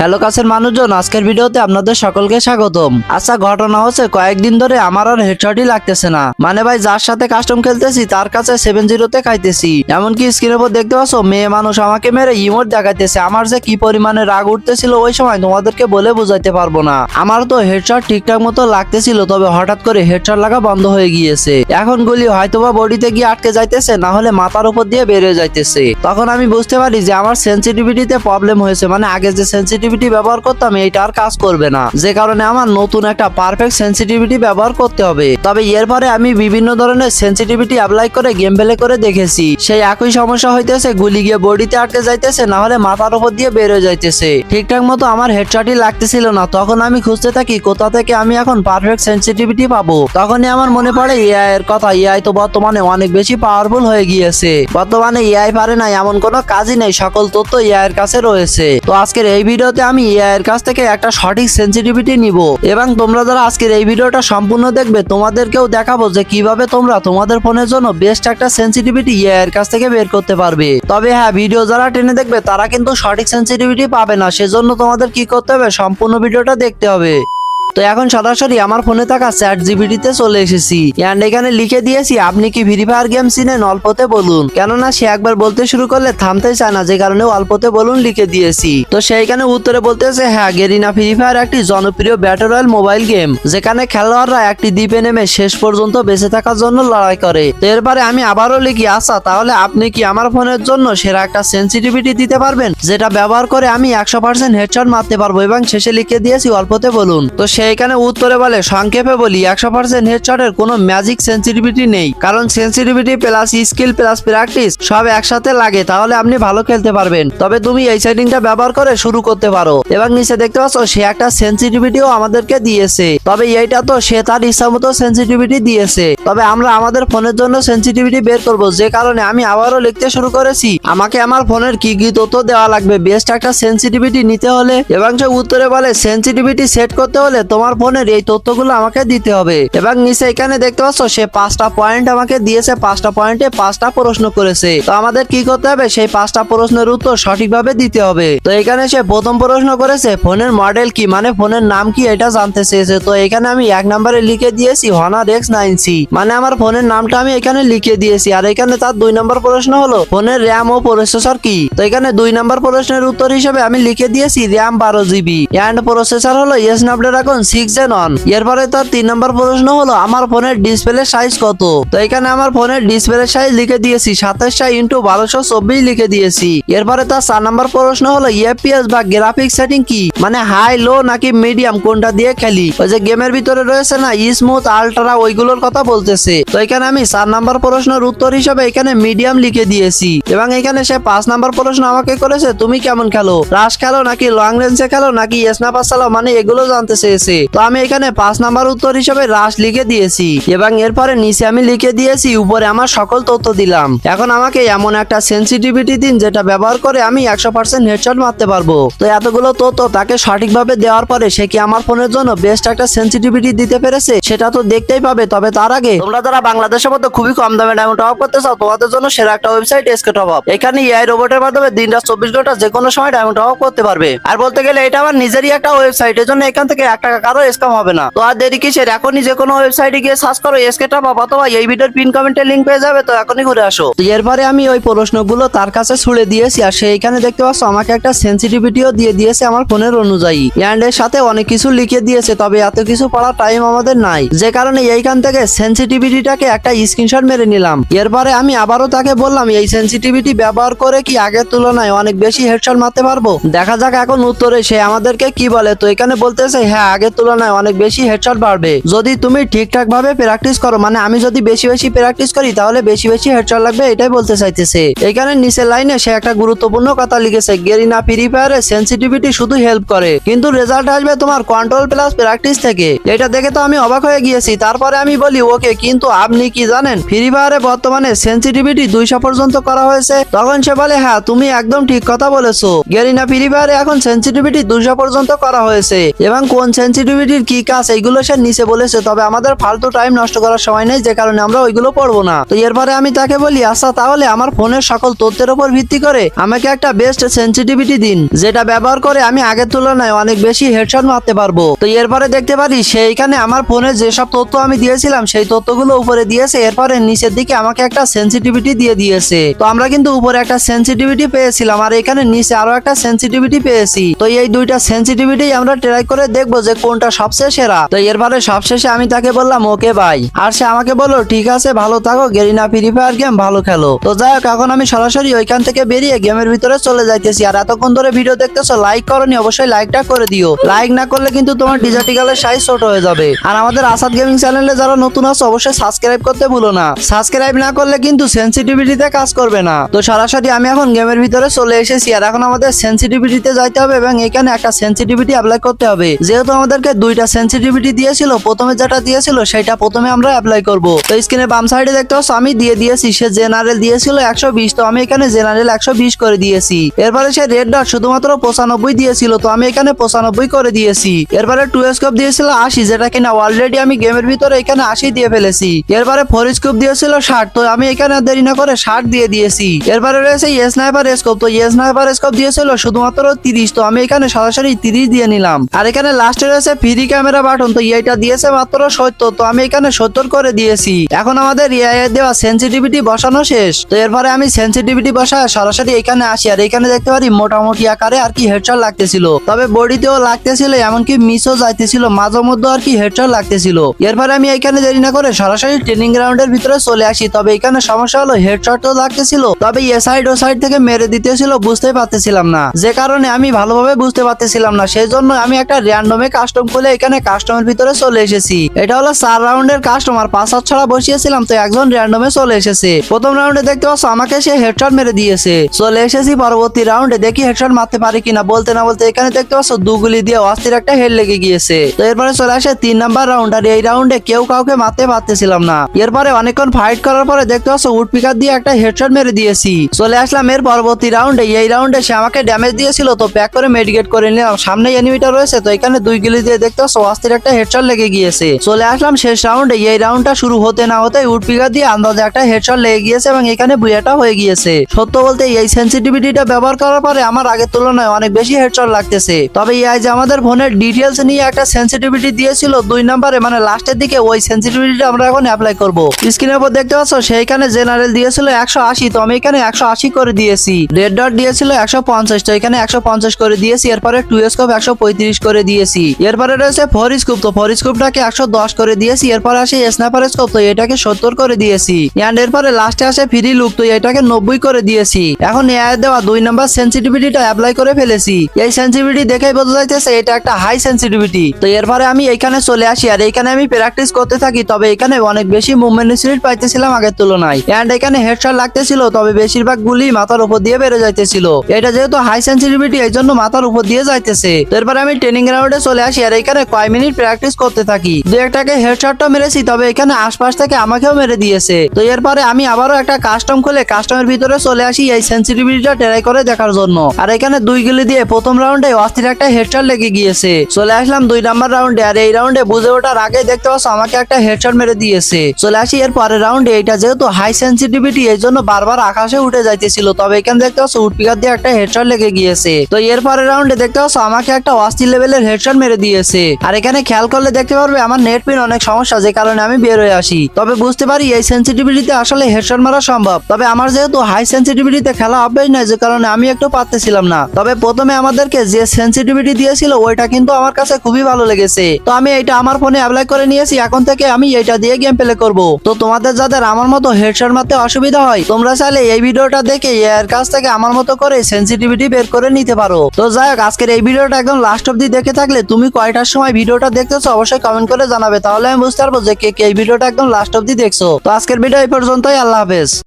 Hello কাছের মানুষজন, আজকের ভিডিওতে আপনাদের সকলকে স্বাগতম। আচ্ছা, ঘটনা হচ্ছে কয়েকদিন ধরে আমার আর হেডশটই লাগতেছে না। মানে ভাই, যার সাথে কাস্টম খেলতেছি তার কাছে 7-0 খাইতেছি। এমনকি স্ক্রিনের উপর দেখতে পাচ্ছ মেয়ে মানুষ আমাকে মেরে ইমোট দেখাইতেছে। আমার যে কি পরিমাণে রাগ উঠতেছিল ওই সময় তোমাদেরকে বলে বুঝাইতে পারবো না। আমার তো হেডশট ঠিকঠাক মতো লাগতেছিল, তবে হঠাৎ করে হেডশট লাগা বন্ধ হয়ে গিয়েছে। এখন গুলি হয়তোবা বডিতে গিয়ে আটকে যাইতেছে, না হলে মাথার উপর দিয়ে বেরিয়ে যাইতেছে। তখন আমি বুঝতে পারি যে আমার সেন্সিটিভিটিতে প্রবলেম হয়েছে। মানে আগে যে সেন্সিটিভিটি ব্যবহার করতাম এটা আর কাজ করবে না, যে কারণে আমার নতুন একটা পারফেক্ট সেন্সিটিভিটি ব্যবহার করতে হবে। তবে এরপরে আমি বিভিন্ন ধরনের সেন্সিটিভিটি অ্যাপ্লাই করে গেম প্লে করে দেখেছি, সেই একই সমস্যা হইতেছে। গুলি গিয়ে বডিতে আটকে যাইতেছে, না হলে মাথার উপর দিয়ে বের হয়ে যাইতেছে। ঠিকঠাক মতো আমার হেডশটই লাগতেছিল না। তখন আমি খুঁজতে থাকি কোথা থেকে আমি এখন পারফেক্ট সেন্সিটিভিটি পাবো। তখনই আমার মনে পড়ে এআই এর কথা। এআই তো বর্তমানে অনেক বেশি পাওয়ারফুল হয়ে গিয়েছে। বর্তমানে এআই পারে না এমন কোনো কাজই নেই, সকল তথ্য এআই এর কাছে রয়েছে। তো আজকের এই ভিডিওতে আমি এআই এর কাছ থেকে একটা সঠিক সেন্সিটিভিটি নিব, এবং তোমরা যারা আজকের এই ভিডিওটা সম্পূর্ণ দেখবে তোমাদেরকেও দেখাবো যে কিভাবে তোমরা তোমাদের ফোনের জন্য বেস্ট একটা সেন্সিটিভিটি এআই এর কাছ থেকে বের করতে পারবে। তবে হ্যাঁ, ভিডিও যারা টেনে দেখবে তারা কিন্তু সঠিক সেন্সিটিভিটি পাবে না। সেজন্য তোমাদের কি করতে হবে, সম্পূর্ণ ভিডিওটা দেখতে হবে। তো এখন সরাসরি আমার ফোনে থাকা চ্যাট জিপিটিতে চলে এসেছি, এন্ড এখানে লিখে দিয়েছি আপনি কি ফ্রি ফায়ার গেম চিনেন, অল্পতে বলুন। কেননা সে একবার বলতে শুরু করলে থামতেই চায় না, যে কারণে অল্পতে বলুন লিখে দিয়েছি। তো সেইখানে উত্তরে বলতেছে হ্যাঁ, গেরিনা ফ্রি ফায়ার একটি জনপ্রিয় ব্যাটল রয়্যাল মোবাইল গেম, যেখানে খেলোয়াড়রা একটি দ্বীপে নেমে শেষ পর্যন্ত বেঁচে থাকার জন্য লড়াই করে। তো এরপরে আমি আবারও লিখি আচ্ছা, তাহলে আপনি কি আমার ফোনের জন্য সেরা একটা সেন্সিটিভিটি দিতে পারবেন, যেটা ব্যবহার করে আমি 100% হেডশট মারতে পারবো, এবং শেষে লিখে দিয়েছি অল্পতে বলুন। তো সেইখানে উত্তরে বলে সংক্ষেপে বলি 100% হেডশটের কোনো ম্যাজিক সেন্সিটিভিটি নেই, কারণ sensitivity plus skill plus practice সব একসাথে লাগে, তাহলে আপনি ভালো খেলতে পারবেন। তবে তুমি এই সেটিংটা ব্যবহার করে শুরু করতে পারো। এবং নিচে দেখতে পাচ্ছ সে একটা সেন্সিটিভিটিও আমাদেরকে দিয়েছে। তবে এইটা তো সে তার ইচ্ছা মতো সেন্সিটিভিটি দিয়েছে, তবে আমরা আমাদের ফোনের জন্য সেন্সিটিভিটি বের করব। যে কারণে আমি আবারও লিখতে শুরু করেছি আমাকে আমার ফোনের কি কি তথ্য দেওয়া লাগবে বেস্ট একটা সেন্সিটিভিটি নিতে হলে। এবং সে উত্তরে বলে সেন্সিটিভিটি সেট করতে হলে তোমার ফোনের এই তথ্যগুলো আমাকে দিতে হবে। এবং নিচে এখানে দেখতে পাচ্ছ সে 5টা পয়েন্ট আমাকে দিয়েছে। 5টা পয়েন্টে 5টা প্রশ্ন করেছে। তো আমাদের কি করতে হবে, সেই 5টা প্রশ্নের উত্তর সঠিকভাবে দিতে হবে। তো এখানে সে প্রথম প্রশ্ন করেছে ফোনের মডেল কি, মানে ফোনের নাম কি এটা জানতে চেয়েছে। তো এখানে আমি 1 নম্বরে লিখে দিয়েছি Honor X9C, মানে আমার ফোনের নামটা আমি এখানে লিখে দিয়েছি। আর এখানে তার 2 নম্বর প্রশ্ন হলো ফোনের র্যাম ও প্রসেসর কি। তো এখানে 2 নম্বর প্রশ্নের উত্তর হিসেবে আমি লিখে দিয়েছি র্যাম 12GB এন্ড প্রসেসর হলো Snapdragon 6 Gen 1। এরপরে তার 3 নম্বর প্রশ্ন হলো আমার ফোনের ডিসপ্লে সাইজ কত। তো এখানে আমার ফোনের ডিসপ্লে সাইজ লিখে দিয়েছি 27x1224 লিখে দিয়েছি। এরপরে তার 4 নম্বর প্রশ্ন হলো এফপিএস বা গ্রাফিক্স সেটিং কি, মানে হাই লো নাকি মিডিয়াম কোনটা দিয়ে খেলি। ওই যে গেমের ভিতরে রয়েছে না স্মুথ আলট্রা, ওইগুলোর কথা বলতেছে। তো এখানে আমি 4 নম্বর প্রশ্নের উত্তর হিসেবে এখানে মিডিয়াম লিখে দিয়েছি। এবং এখানে সে 5 নম্বর প্রশ্ন আমাকে করেছে তুমি কেমন খেলো, রাশ খেলো নাকি লং রেঞ্জে খেলো নাকি স্ন্যাপার চালাও, মানে এগুলো জানতে চেয়েছে। তো আমি এখানে 5 নম্বর উত্তর হিসেবে রাশ লিখে দিয়েছি। এবং এরপরে নিচে আমি লিখে দিয়েছি উপরে আমার সকল তথ্য দিলাম। এখন আমাকে এমন একটা সেন্সিটিভিটি দিন যেটা ব্যবহার করে আমি 100% হেডশট মারতে পারবো। তো এতগুলো তথ্য তাকে সঠিকভাবে দেওয়ার পরে সে কি আমার ফোনের জন্য বেস্ট একটা সেন্সিটিভিটি দিতে পেরেছে সেটা তো দেখতেই পাবে। তবে তার আগে তোমরা যারা বাংলাদেশের মধ্যে খুবই কম দামে ডায়মন্ড টপ আপ করতে চাও, তোমাদের জন্য সেরা একটা ওয়েবসাইট এসকে টপ আপ। এখানে এআই রোবটের মাধ্যমে দিন-রাত 24 ঘন্টা যে কোনো সময় ডায়মন্ড টপ আপ করতে পারবে। আর বলতে গেলে এটা আমার নিজেরই একটা ওয়েবসাইট, এজন্য এখান থেকে 1 টাকা কারো স্ক্যাম হবে না। তো আর দেরি কিসের, এখনই যে কোনো ওয়েবসাইটে গিয়ে সার্চ করো এসকে টপ আপ, অথবা এই ভিডিওর পিন কমেন্টে লিংক পেয়ে যাবে। তো এখনই ঘুরে আসো। তো এরপরে আমি ওই প্রশ্নগুলো তার কাছে ছুড়ে দিয়েছি, আর সে এখানে দেখতে পাচ্ছ আমাকে একটা সেন্সিটিভিটিও দিয়ে দিয়েছে আমার ফোনের অনুযায়ী, এন্ড এর সাথে অনেক কিছু লিখে দিয়েছে। তবে এত কিছু পড়ার টাইম আমাদের নাই, যে কারণে এইখান থেকে সেন্সিটিভিটিটাকে একটা স্ক্রিনশট মেরে নিলাম। এরপরে আমি আবারও তাকে বললাম এই সেন্সিটিভিটি ব্যবহার করে কি আগের তুলনায় অনেক বেশি হেডশট মারতে পারবো। দেখা যাক এখন উত্তরে সে আমাদেরকে কি বলে। তো এখানে বলতেছে হ্যাঁ, আগের তুলনায় অনেক বেশি হেডশট বাড়বে যদি তুমি ঠিকঠাক ভাবে প্র্যাকটিস করো, মানে আমি যদি বেশি বেশি প্র্যাকটিস করি তাহলে বেশি বেশি হেডশট লাগবে, এটাই বলতে চাইতেছে। এখানে নিচের লাইনে সে একটা গুরুত্বপূর্ণ কথা লিখেছে গেরিনা ফ্রি ফায়ারে সেন্সিটিভিটি শুধু হেল্প করে, কিন্তু রেজাল্ট আসবে তোমার কন্ট্রোল প্লাস প্র্যাকটিস থেকে। এটা দেখে তো আমি অবাক হয়ে গিয়েছি। তারপরে আমি বলি ওকে, কিন্তু আপনি কি জানেন ফ্রি ফায়ারে বর্তমানে সেন্সিটিভিটি 200 পর্যন্ত করা হয়েছে। তখন সে বলে হ্যাঁ, তুমি একদম ঠিক কথা বলেছো, গেরিনা ফ্রি ফায়ারে এখন সেন্সিটিভিটি 200 পর্যন্ত করা হয়েছে। এবং কোন সেন্সিটিভিটি সেনসিটিভিটির কি কাজ এইগুলো সে নিচে বলেছে, তবে আমাদের ফালতু টাইম নষ্ট করার সময় নেই, যে কারণে আমরা ওইগুলো পড়বো না। তো এরপরে আমি তাকে বলি, আচ্ছা তাহলে আমার ফোনের সকল তথ্যের উপর ভিত্তি করে আমাকে একটা বেস্ট সেনসিটিভিটি দিন, যেটা ব্যবহার করে আমি আগের তুলনায় অনেক বেশি হেডশট মারতে পারবো। তো এরপরে দেখতে পারি সেইখানে আমার ফোনে যেসব তথ্য আমি দিয়েছিলাম সেই তথ্যগুলো উপরে দিয়েছে, এরপরে নিচের দিকে আমাকে একটা সেনসিটিভিটি দিয়ে দিয়েছে। তো আমরা কিন্তু উপরে একটা সেনসিটিভিটি পেয়েছিলাম আর এখানে নিচে আরো একটা সেনসিটিভিটি পেয়েছি। তো এই দুইটা সেনসিটিভিটি আমরা ট্রাই করে দেখবো যে কোনটা সবচেয়ে সেরা। তো এরপরে সবশেষে আমি তাকে বললাম ওকে ভাই, আর সে আমাকে বললো ঠিক আছে ভালো থাকো, গেরিনা ফ্রি ফায়ার গেম ভালো খেলো। তো যাই হোক, এখন আমি সরাসরি ওইখান থেকে বেরিয়ে গেমের ভিতরে চলে যাইতেছি। আর এতক্ষণ ধরে ভিডিও দেখতেছো, লাইক করনি, অবশ্যই লাইকটা করে দিও। লাইক না করলে কিন্তু তোমার ডিজিটালের সাইজ ছোট হয়ে যাবে। আর আমাদের আসাদ গেমিং চ্যানেলে যারা নতুন আছো অবশ্যই সাবস্ক্রাইব করতে ভুলো না। সাবস্ক্রাইব না করলে কিন্তু সেনসিটিভিটিতে কাজ করবে না। তো সরাসরি আমি এখন গেমের ভিতরে চলে এসেছি আর এখন আমাদের সেনসিটিভিটিতে যাইতে হবে এবং এখানে একটা সেনসিটিভিটি অ্যাপ্লাই করতে হবে। যেহেতু আমাদেরকে দুইটা সেনসিটিভিটি দিয়েছিল, প্রথমে যেটা দিয়েছিল সেটা প্রথমে আমরা অ্যাপ্লাই করব। তো স্ক্রিনে বাম সাইডে দেখতে পাচ্ছ আমি দিয়ে দিয়েছি, সে জেনারেল দিয়েছিল 120, তো আমি এখানে জেনারেল 120 করে দিয়েছি। এরপরে সে রেড ডট শুধুমাত্র 95 দিয়েছিল, তো আমি এখানে 95 করে দিয়েছি। এরপরে 2 স্কোপ দিয়েছিল 80, যেটা কিনা অলরেডি আমি গেমের ভিতরে এখানে 80 দিয়ে ফেলেছি। এরপরে 4 স্কোপ দিয়েছিল 60, তো আমি এখানে দেরি না করে 60 দিয়ে দিয়েছি। এরপরে রয়েছে স্নাইপার স্কোপ, তো স্নাইপার স্কোপ দিয়েছিল শুধুমাত্র 30, তো আমি এখানে সরাসরি 30 দিয়ে নিলাম। আর এখানে লাস্টে রয়েছে ফ্রি ক্যামেরা বাটন, তো এইটা দিয়েছে মাত্র 70, তো আমি এখানে 70 করে দিয়েছি। এখন আমাদের এআই এর দেওয়া সেনসিটিভিটি বসানো শেষ। তো এরপরে আমি সেনসিটিভিটি বসায় সরাসরি এখানে আসি আর এখানে দেখতে পারি মোটামুটি আকারে আর কি হেডশট লাগতেছিল, তবে বডিতেও লাগতেছিল, এমনকি মিসও যাইতেছিল, মাঝে মধ্যে আর কি হেডশট লাগতেছিল। এরপরে আমি এখানে দেরি না করে সরাসরি ট্রেনিং গ্রাউন্ডের ভিতরে চলে আসি, তবে এখানে সমস্যা হলো হেডশট তো লাগতেছিল, তবে এ সাইড ও সাইড থেকে মেরে দিতেছিল, বুঝতেই পারতেছিলাম না, যে কারণে আমি ভালোভাবে বুঝতে পারতেছিলাম না। সেই জন্য আমি একটা র্যান্ডমে কাস্টম খুলে এখানে কাস্টমের ভিতরে চলে এসেছি। এটা হলো 4 রাউন্ডের কাস্টমার, 5 ছাড়া বসিয়েছিলাম, তো একজন র্যান্ডমে চলে এসেছে। প্রথম রাউন্ডে দেখতে পাচ্ছ আমাকে সে হেডশট মেরে দিয়েছে। চলে এসেছি পরবর্তী রাউন্ডে, দেখি হেডশট মারতে পারি কিনা। বলতে না বলতে এখানে দেখতে পাচ্ছ দুগুলি দিয়ে অস্থির একটা হেড লেগে গিয়েছে। তো এরপরে চলে আসে 3 নাম্বার রাউন্ড, আর এই রাউন্ডে কেউ কাউকে মারতে পারতেছিলাম না। এরপরে অনেকক্ষণ ফাইট করার পরে দেখতে পাচ্ছ উড পিকার দিয়ে একটা হেডশট মেরে দিয়েছি। চলে আসলাম এর পরবর্তী রাউন্ডে। এই রাউন্ডে সে আমাকে ড্যামেজ দিয়েছিল, তো প্যাক করে মেডিকেট করে নিলাম। সামনে এনিমিটা রয়েছে, তো এখানে 2 গিলি দিয়ে দেখতে পাচ্ছ অস্থির একটা হেডশট লেগে গিয়েছে। চলে আসলাম শেষ রাউন্ডে। এই রাউন্ডটা শুরু হতে না হতে উড পিকার দিয়ে আন্দাজে একটা হেডশট লেগে গিয়েছে এবং এখানে বুয়াটা হয়ে গিয়েছে। সত্য বলতে এই সেনসিটিভিটিটা ব্যবহার করার পরে আমার আগের তুলনায় অনেক বেশি হেডশট লাগতেছে। তবে এই যে আমাদের ফোনের ডিটেইলস নিয়ে একটা সেনসিটিভিটি দিয়েছিল 2 নম্বরে, মানে লাস্টের দিকে, ওই সেনসিটিভিটিটা আমরা এখন অ্যাপ্লাই করব। স্ক্রিনের উপর দেখতে পাচ্ছ সেইখানে জেনারেল দিয়েছিল 180, তো আমি এখানে 180 করে দিয়েছি। রেড ডট দিয়েছিল 150, তো এখানে 150 করে দিয়েছি। এরপরে 2 স্কোপ 135 করে দিয়েছি। এরপরে রয়েছে 4 স্কোপ, তো 4 স্কোপটাকে 110 করে দিয়েছি। এরপরে আসে স্নাইপার স্কোপ, তো এটাকে 70 করে দিয়েছি। এন্ড এরপরে লাস্টে আসে ফ্রি লুক, তো এটাকে 90 করে দিয়েছি। এখন এআই দেওয়া 2 নাম্বার সেনসিটিভিটিটা অ্যাপ্লাই করে ফেলেছি। এই সেনসিটিভিটি দেখেই বোঝা যাইতেছে এটা একটা হাই সেনসিটিভিটি। তো এরপরে আমি এইখানে চলে আসি আর এইখানে আমি প্র্যাকটিস করতে থাকি, তবে এখানে অনেক বেশি মুভমেন্ট স্পিড পাইতেছিলাম আগের তুলনায়। এন্ড এখানে হেডশট লাগতেছিল, তবে বেশিরভাগ গুলি মাথার উপর দিয়ে বেড়ে যাইতেছিল। এটা যেহেতু হাই সেনসিটিভিটি এই জন্য মাথার উপর দিয়ে যাইতেছে। তো এরপরে আমি ট্রেনিং গ্রাউন্ডে চলে আসি আর এখানে কয় মিনিট প্র্যাকটিস করতে থাকি। দু একটাকে হেডশটটা মেরেছি, তবে এখানে আশপাশ থেকে আমাকেও মেরে দিয়েছে। তো এরপরে আমি আবারও একটা কাস্টম খুলে কাস্টমের ভিতরে চলে আসি এই সেনসিটিভিটিটা ট্রাই করে দেখার জন্য। আর এখানে 2 গিলি দিয়ে প্রথম রাউন্ডে অস্থির একটা হেডশট লেগে গিয়েছে। চলে আসলাম 2 নাম্বার রাউন্ডে, আর এই রাউন্ডে বুঝে ওঠার আগে দেখতে পাচ্ছ আমাকে একটা হেডশট মেরে দিয়েছে। চলে আসি এর পরের রাউন্ডে। এটা যেহেতু হাই সেনসিটিভিটি এই জন্য বারবার আকাশে উঠে যাইতেছিল, তবে এখানে দেখতে পাচ্ছ উড পিকার দিয়ে একটা হেডশট লেগে গিয়েছে। তো এর পরের রাউন্ডে দেখতে পাচ্ছ আমাকে একটা অস্থির লেভেলের হেডশট মেরে দিয়েছে। আর এখানে খেয়াল করলে দেখতে পারবে আমার নেট পিন অনেক সমস্যা, যে কারণে আমি বের হয়ে আসি। তবে বুঝতে পারি এই সেনসিটিভিটিতে আসলে হেডশট মারা সম্ভব, তবে আমার যেহেতু হাই সেনসিটিভিটিতে খেলা অভ্যাস নাই, যে কারণে আমি একটু পারতেছিলাম না। তবে প্রথমে আমাদেরকে যে সেনসিটিভিটি দিয়েছিল ওইটা কিন্তু আমার কাছে খুবই ভালো লেগেছে, তো আমি এটা আমার ফোনে অ্যাপ্লাই করে নিয়েছি। এখন থেকে আমি এটা দিয়ে গেম প্লে করব। তো তোমাদের যাদের আমার মতো হেডশট মারতে অসুবিধা হয়, তোমরা চাইলে এই ভিডিওটা দেখে এর কাছ থেকে আমার মতো করে সেনসিটিভিটি বের করে নিতে পারো। তো যাই হোক, আজকের এই ভিডিওটা একদম লাস্ট অবধি দেখে থাকলে তুমি কয়টার সময় ভিডিওটা দেখতেছো অবশ্যই কমেন্ট করে জানাবে, তাহলে আমি বুঝতে পারবো যে কে এই ভিডিওটা একদম লাস্ট অবধি দেখছো। তো আজকের ভিডিও এই পর্যন্তই। আল্লাহ হাফেজ।